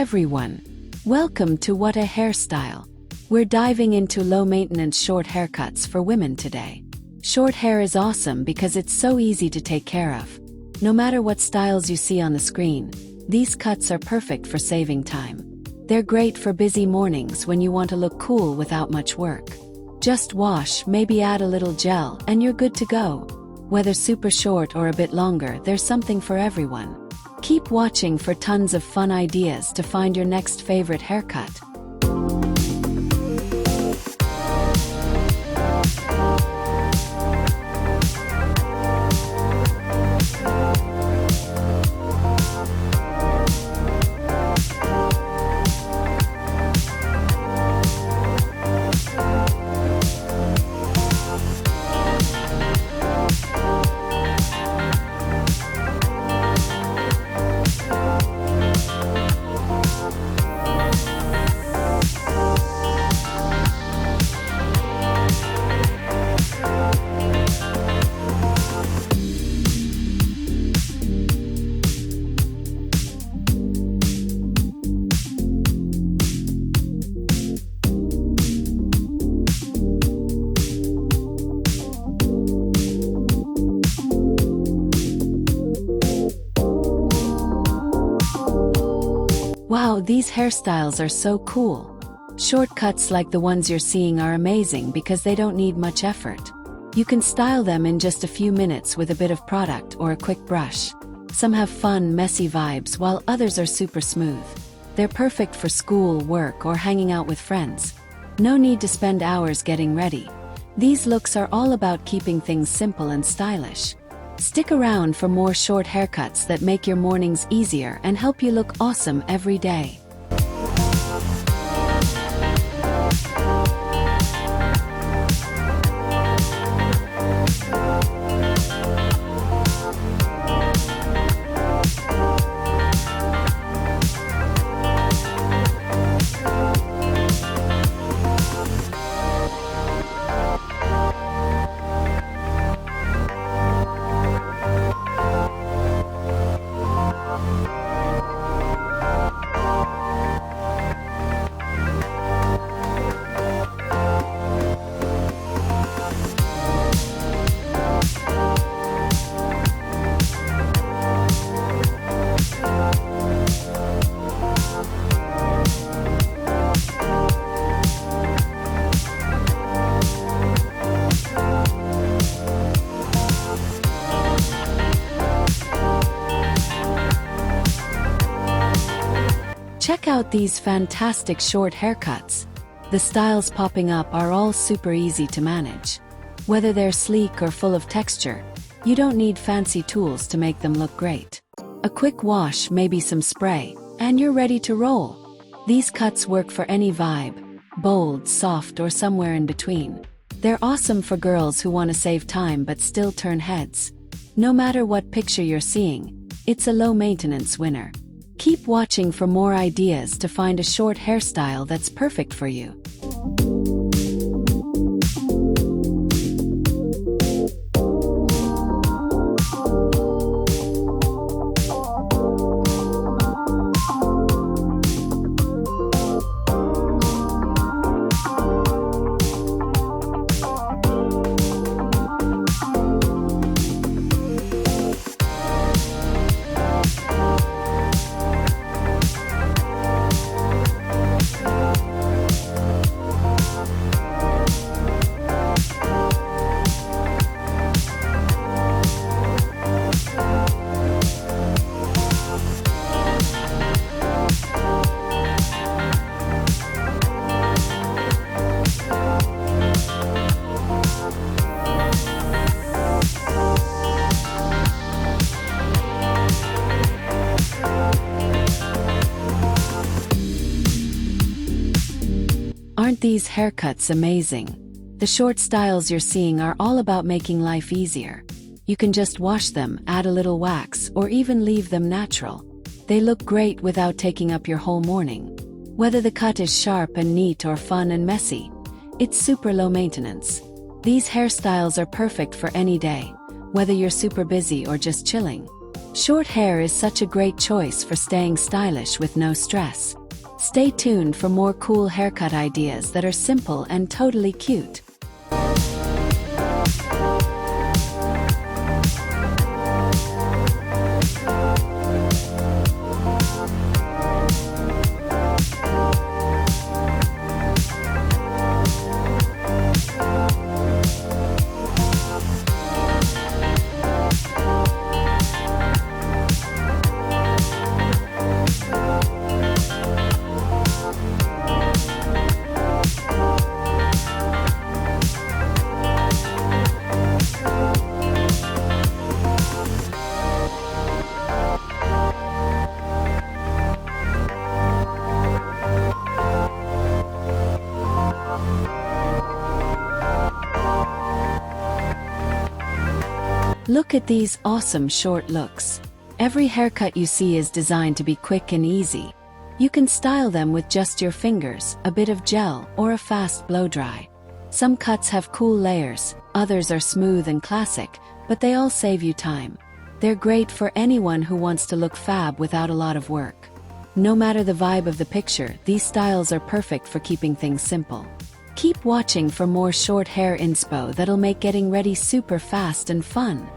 everyone! Welcome to What a Hairstyle! We're diving into low-maintenance short haircuts for women today. Short hair is awesome because it's so easy to take care of. No matter what styles you see on the screen, these cuts are perfect for saving time. They're great for busy mornings when you want to look cool without much work. Just wash, maybe add a little gel, and you're good to go. Whether super short or a bit longer, there's something for everyone. Keep watching for tons of fun ideas to find your next favorite haircut. Wow, these hairstyles are so cool. Shortcuts like the ones you're seeing are amazing because they don't need much effort. You can style them in just a few minutes with a bit of product or a quick brush. Some have fun, messy vibes, while others are super smooth. They're perfect for school, work, or hanging out with friends. No need to spend hours getting ready. These looks are all about keeping things simple and stylish. Stick around for more short haircuts that make your mornings easier and help you look awesome every day. Check out these fantastic short haircuts. The styles popping up are all super easy to manage. Whether they're sleek or full of texture, you don't need fancy tools to make them look great. A quick wash, maybe some spray, and you're ready to roll. These cuts work for any vibe, bold, soft, or somewhere in between. They're awesome for girls who want to save time but still turn heads. No matter what picture you're seeing, it's a low-maintenance winner. Keep watching for more ideas to find a short hairstyle that's perfect for you. Aren't these haircuts amazing? The short styles you're seeing are all about making life easier. You can just wash them, add a little wax, or even leave them natural. They look great without taking up your whole morning. Whether the cut is sharp and neat or fun and messy, it's super low maintenance. These hairstyles are perfect for any day, whether you're super busy or just chilling. Short hair is such a great choice for staying stylish with no stress. Stay tuned for more cool haircut ideas that are simple and totally cute. Look at these awesome short looks. Every haircut you see is designed to be quick and easy. You can style them with just your fingers, a bit of gel, or a fast blow dry. Some cuts have cool layers, others are smooth and classic, but they all save you time. They're great for anyone who wants to look fab without a lot of work. No matter the vibe of the picture, these styles are perfect for keeping things simple. Keep watching for more short hair inspo that'll make getting ready super fast and fun.